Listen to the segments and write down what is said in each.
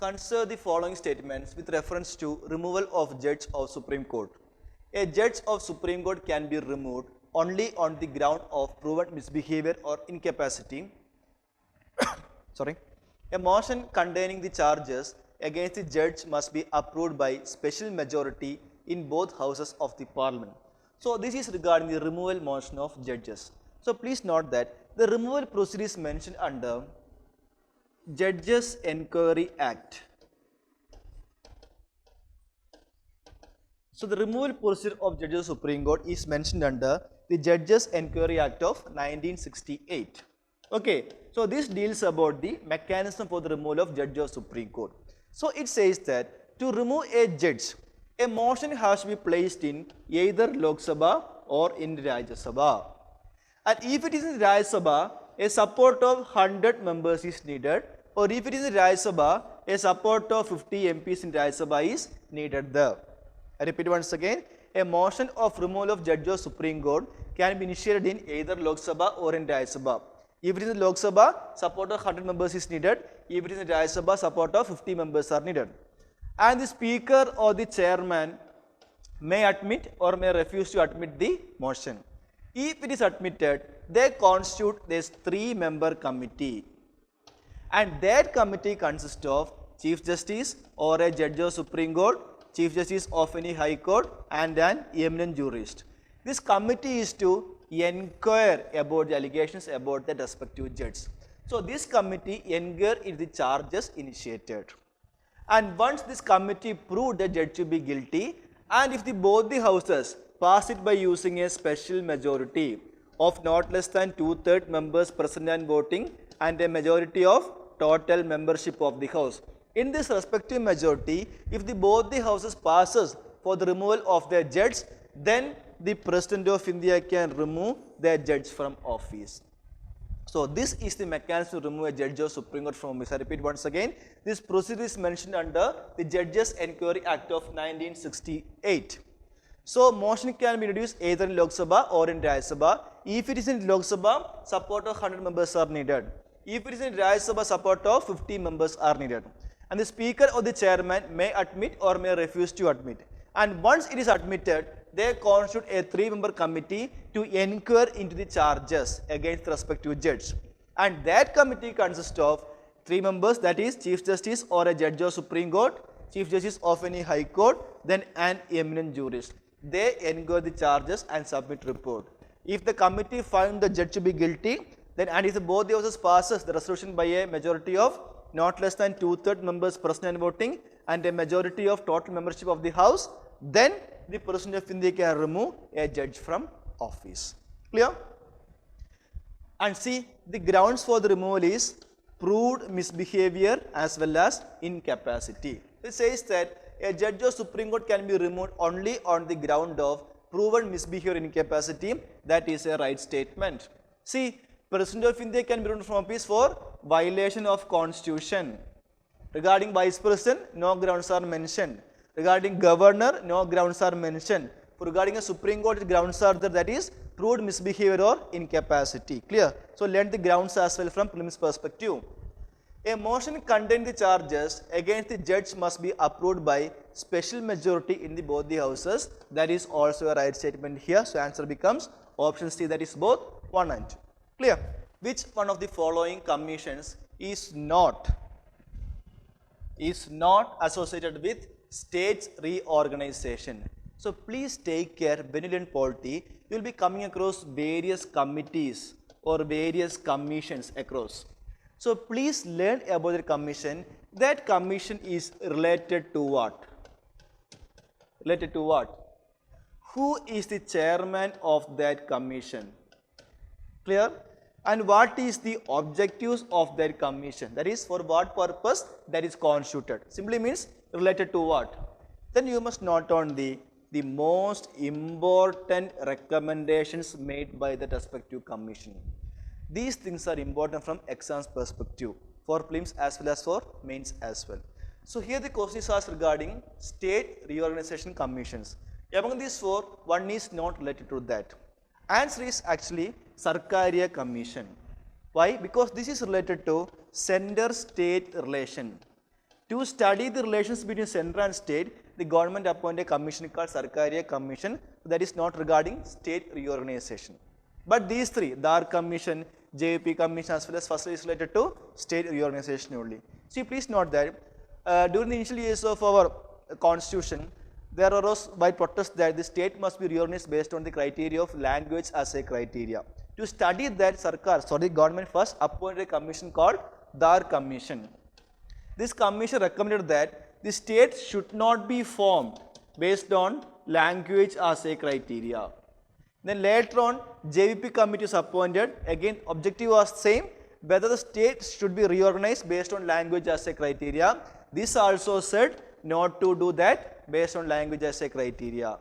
consider the following statements with reference to removal of judge of Supreme Court. A judge of Supreme Court can be removed only on the ground of proven misbehavior or incapacity. Sorry. A motion containing the charges against the judge must be approved by special majority in both houses of the parliament. So this is regarding the removal motion of judges. So please note that the removal procedure is mentioned under Judges Enquiry Act. So the removal procedure of judges of Supreme Court is mentioned under the Judges Enquiry Act of 1968. Okay, so this deals about the mechanism for the removal of judges of Supreme Court. So it says that to remove a judge, a motion has to be placed in either Lok Sabha or in Rajya Sabha. And if it is in Rajya Sabha, a support of 100 members is needed, or if it is in Rajya Sabha, a support of 50 MPs in Rajya Sabha is needed there. I repeat once again, a motion of removal of judge of Supreme Court can be initiated in either Lok Sabha or in Rajya Sabha. If it is in Lok Sabha, support of 100 members is needed. If it is in Rajya Sabha, support of 50 members are needed. And the speaker or the chairman may admit or may refuse to admit the motion. If it is admitted, they constitute this 3-member committee. And that committee consists of Chief Justice or a judge of Supreme Court, Chief Justice of any High Court, and an eminent jurist. This committee is to inquire about the allegations about the respective judge. So this committee inquire into the charges initiated. And once this committee proved the judge to be guilty, and if both the houses pass it by using a special majority of not less than 2/3 members present and voting, and a majority of total membership of the house. In this respective majority, if both the houses passes for the removal of their judge, then the President of India can remove their judge from office. So this is the mechanism to remove a judge of Supreme Court from office. I repeat once again, this procedure is mentioned under the Judges Enquiry Act of 1968. So motion can be introduced either in Lok Sabha or in Rajya Sabha. If it is in Lok Sabha, support of 100 members are needed. If it is in Rajya Sabha, support of 50 members are needed. And the speaker or the chairman may admit or may refuse to admit. And once it is admitted, they constitute a 3-member committee to inquire into the charges against the respective judge. And that committee consists of 3 members, that is Chief Justice or a judge of Supreme Court, Chief Justice of any High Court, then an eminent jurist. They inquire the charges and submit report. If the committee finds the judge to be guilty, then and if both the houses passes the resolution by a majority of not less than 2/3 members present and voting and a majority of total membership of the house, then the President of India can remove a judge from office. Clear? And see, the grounds for the removal is proved misbehavior as well as incapacity. It says that a judge of Supreme Court can be removed only on the ground of proven misbehavior and incapacity. That is a right statement. See, President of India can be removed from office for violation of Constitution. Regarding Vice President, no grounds are mentioned. Regarding Governor, no grounds are mentioned. Regarding a Supreme Court, grounds are there, that is proved misbehavior or incapacity. Clear? So learn the grounds as well from prelims perspective. A motion containing the charges against the judge must be approved by special majority in both the houses. That is also a right statement here. So answer becomes option C, that is both 1 and 2. Clear? Which one of the following commissions is not associated with states reorganization? So please take care, when you learn polity, you will be coming across various committees or various commissions across. So please learn about the commission. That commission is related to what? Related to what? Who is the chairman of that commission? Clear? And what is the objectives of that commission? That is, for what purpose that is constituted. Simply means related to what? Then you must note on the most important recommendations made by the respective commission. These things are important from exam's perspective, for prelims as well as for mains as well. So here the question is asked regarding state reorganization commissions. Among these 4, one is not related to that. Answer is actually Sarkariya Commission. Why? Because this is related to center-state relation. To study the relations between central and state, the government appointed a commission called Sarkariya Commission that is not regarding state reorganization. But these three, Dar Commission, JVP Commission as well as first is related to state reorganization only. See, please note that during the initial years of our constitution, there arose wide protest that the state must be reorganized based on the criteria of language as a criteria. To study that, the government first appointed a commission called Dar Commission. This commission recommended that the state should not be formed based on language as a criteria. Then later on, JVP committee was appointed. Again, objective was same, whether the state should be reorganized based on language as a criteria. This also said not to do that based on language as a criteria.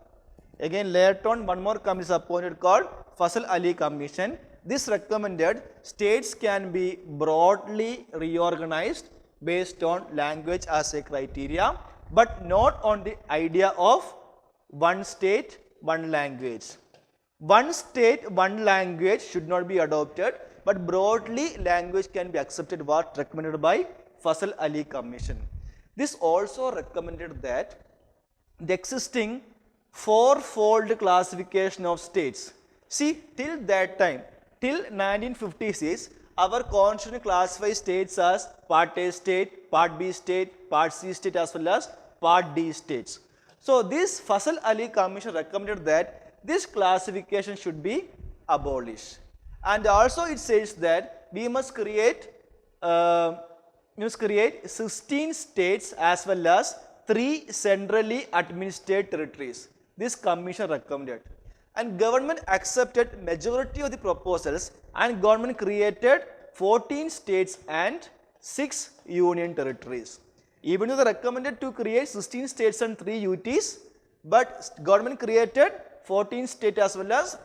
Again, later on, one more committee is appointed called Fasal Ali Commission. This recommended states can be broadly reorganized based on language as a criteria, but not on the idea of one state, one language. One state, one language should not be adopted, but broadly language can be accepted, what recommended by Fasal Ali Commission. This also recommended that the existing fourfold classification of states. See, till that time, till 1956, our constitution classifies states as Part A state, Part B state, Part C state as well as Part D states. So, this Fasal Ali Commission recommended that this classification should be abolished. And also it says that we must create 16 states as well as 3 centrally administered territories. This commission recommended. And government accepted majority of the proposals and government created 14 states and 6 union territories. Even though they recommended to create 16 states and 3 UTs, but government created 14 states as well as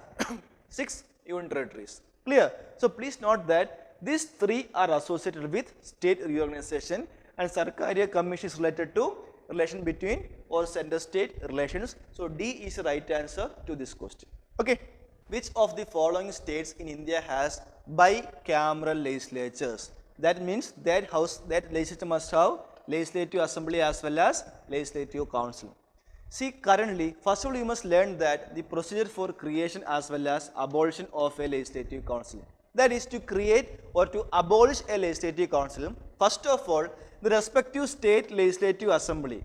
6 union territories. Clear? So, please note that these 3 are associated with state reorganization and Sarkariya Commission is related to relation between or center-state relations. So, D is the right answer to this question. Okay. Which of the following states in India has bicameral legislatures? That means that legislature must have legislative assembly as well as legislative council. See, currently, first of all, you must learn that the procedure for creation as well as abolition of a legislative council. That is to create or to abolish a legislative council. First of all, the respective state legislative assembly.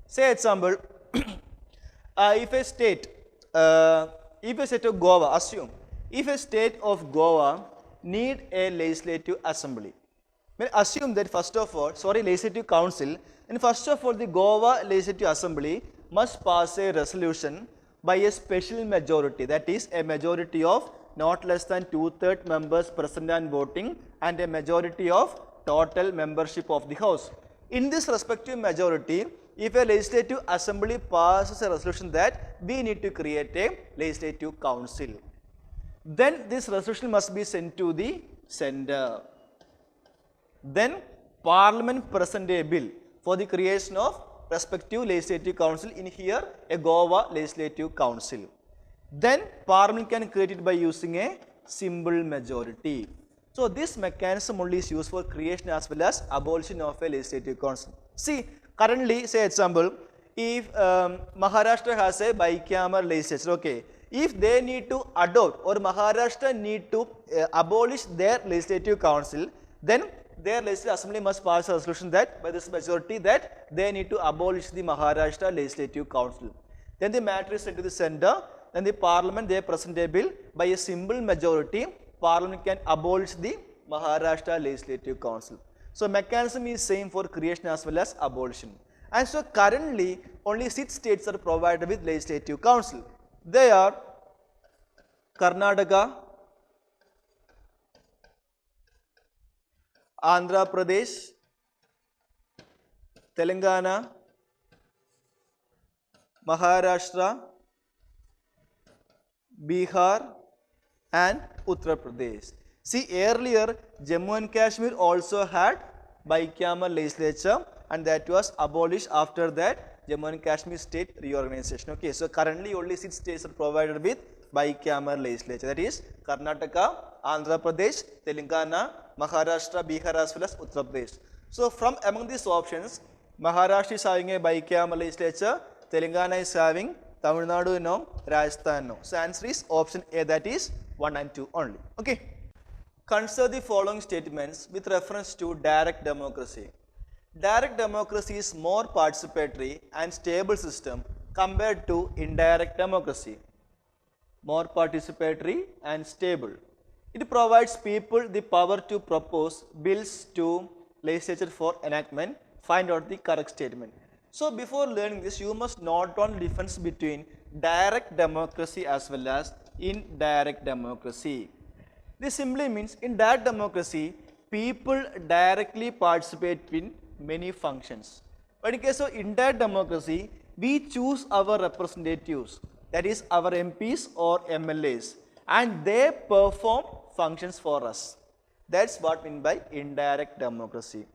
Say example, if a state of Goa, assume, if a state of Goa need a legislative assembly, then assume that first of all, legislative council, and first of all the Goa legislative assembly must pass a resolution by a special majority, that is a majority of not less than 2/3 members present and voting and a majority of total membership of the house. In this respective majority, if a legislative assembly passes a resolution that we need to create a legislative council, then this resolution must be sent to the center. Then Parliament present a bill for the creation of respective legislative council, in here a Goa legislative council. Then Parliament can create it by using a simple majority. So, this mechanism only is used for creation as well as abolition of a legislative council. See, currently, say example, if Maharashtra has a bicameral legislature, okay, if they need to adopt or Maharashtra need to abolish their legislative council, then their legislative assembly must pass a resolution that by this majority that they need to abolish the Maharashtra legislative council. Then the matter is sent to the center, then the Parliament they present a bill by a simple majority. Parliament can abolish the Maharashtra legislative council. So, mechanism is same for creation as well as abolition. And so, currently only 6 states are provided with legislative council. They are Karnataka, Andhra Pradesh, Telangana, Maharashtra, Bihar and Uttar Pradesh. See, earlier Jammu and Kashmir also had bicameral legislature and that was abolished after that Jammu and Kashmir state reorganization. Okay, so currently only 6 states are provided with bicameral legislature, that is Karnataka, Andhra Pradesh, Telangana, Maharashtra, Bihar as well as Uttar Pradesh. So, from among these options, Maharashtra is having a bicameral legislature. Telangana is having Tamil Nadu no, Rajasthan no. So answer is option A, that is 1 and 2 only. Okay. Consider the following statements with reference to direct democracy. Direct democracy is more participatory and stable system compared to indirect democracy. More participatory and stable. It provides people the power to propose bills to legislature for enactment. Find out the correct statement. So before learning this, you must note down the difference between direct democracy as well as indirect democracy. This simply means in direct democracy, people directly participate in many functions. But in case of indirect democracy, we choose our representatives, that is our MPs or MLAs, and they perform functions for us. That's what I mean by indirect democracy.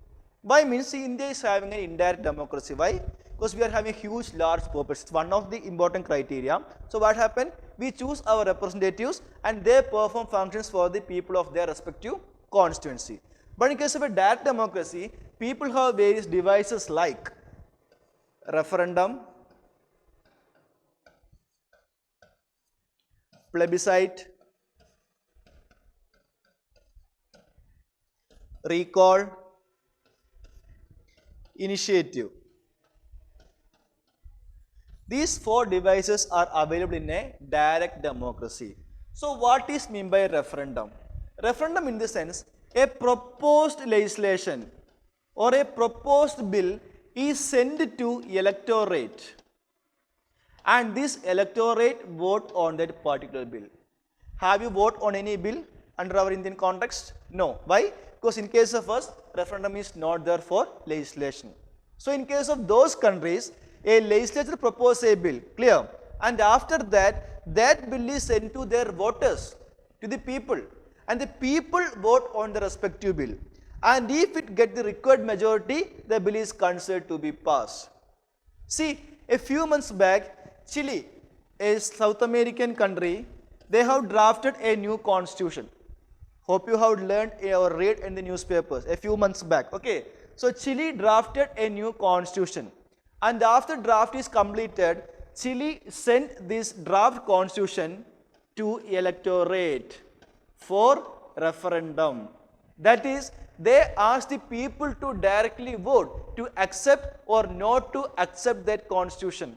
Why means India is having an indirect democracy? Why? Because we are having a huge large population. It's one of the important criteria. So what happened? We choose our representatives and they perform functions for the people of their respective constituency. But in case of a direct democracy, people have various devices like referendum, plebiscite, recall, initiative. These 4 devices are available in a direct democracy. So what is meant by referendum? Referendum in the sense, a proposed legislation or a proposed bill is sent to electorate and this electorate vote on that particular bill. Have you voted on any bill under our Indian context? No. Why? Because in case of us, referendum is not there for legislation. So in case of those countries, a legislature proposes a bill, clear, and after that, that bill is sent to their voters, to the people, and the people vote on the respective bill. And if it gets the required majority, the bill is considered to be passed. See, a few months back, Chile, a South American country, they have drafted a new constitution. Hope you have learned or read in the newspapers a few months back. Okay, so Chile drafted a new constitution. And after draft is completed, Chile sent this draft constitution to electorate for referendum. That is, they asked the people to directly vote to accept or not to accept that constitution.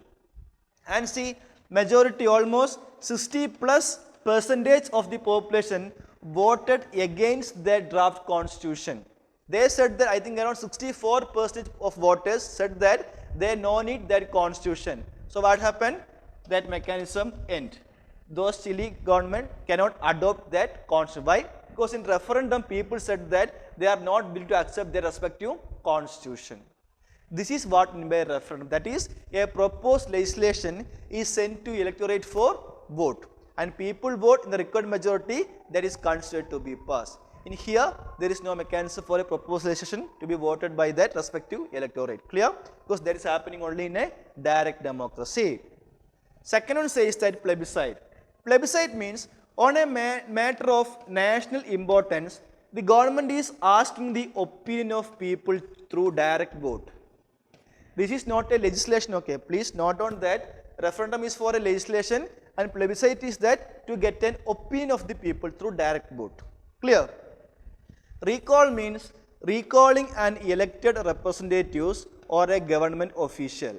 And see, majority almost 60+% of the population voted against that draft constitution. They said that I think around 64% of voters said that they no need that constitution. So what happened? That mechanism end. Those Chile government cannot adopt that constitution. Why? Because in referendum people said that they are not willing to accept their respective constitution. This is what meant by referendum. That is, a proposed legislation is sent to electorate for vote. And people vote in the required majority, that is considered to be passed. In here, there is no mechanism for a proposed legislation to be voted by that respective electorate. Clear? Because that is happening only in a direct democracy. Second one says that plebiscite. Plebiscite means on a matter of national importance, the government is asking the opinion of people through direct vote. This is not a legislation, okay? Please note on that referendum is for a legislation and plebiscite is that to get an opinion of the people through direct vote. Clear? Recall means recalling an elected representatives or a government official.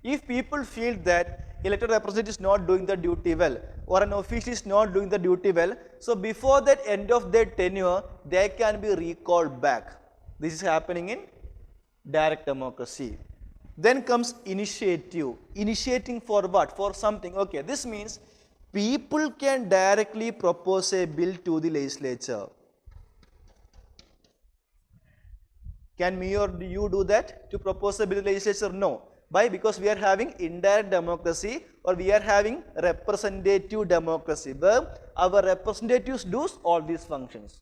If people feel that elected representative is not doing the duty well or an official is not doing the duty well, so before that end of their tenure, they can be recalled back. This is happening in direct democracy. Then comes initiative. Initiating for what? For something. Okay, this means people can directly propose a bill to the legislature. Can me or you do that to propose a bill to the legislature? No. Why? Because we are having indirect democracy or we are having representative democracy where our representatives do all these functions.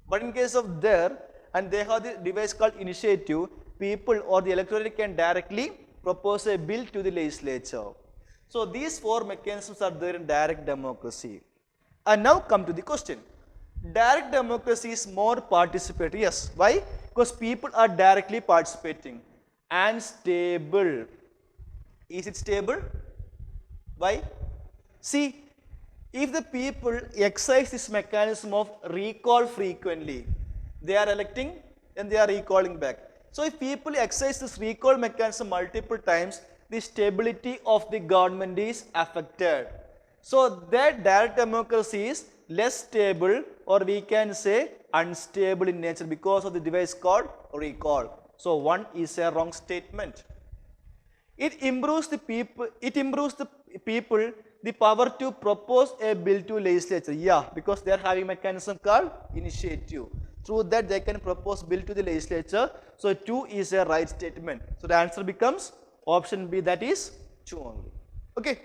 But in case of there, and they have the device called initiative, people or the electorate can directly propose a bill to the legislature. So these 4 mechanisms are there in direct democracy. And now come to the question. Direct democracy is more participatory. Yes. Why? Because people are directly participating. and stable. Is it stable? Why? See, if the people exercise this mechanism of recall frequently, they are electing and they are recalling back. So if people exercise this recall mechanism multiple times, the stability of the government is affected. So that direct democracy is less stable, or we can say unstable in nature, because of the device called recall. So 1 is a wrong statement. It improves the people the power to propose a bill to legislature. Yeah, because they are having a mechanism called initiative. Through that they can propose bill to the legislature. So 2 is a right statement. So the answer becomes option B, that is 2 only. Okay.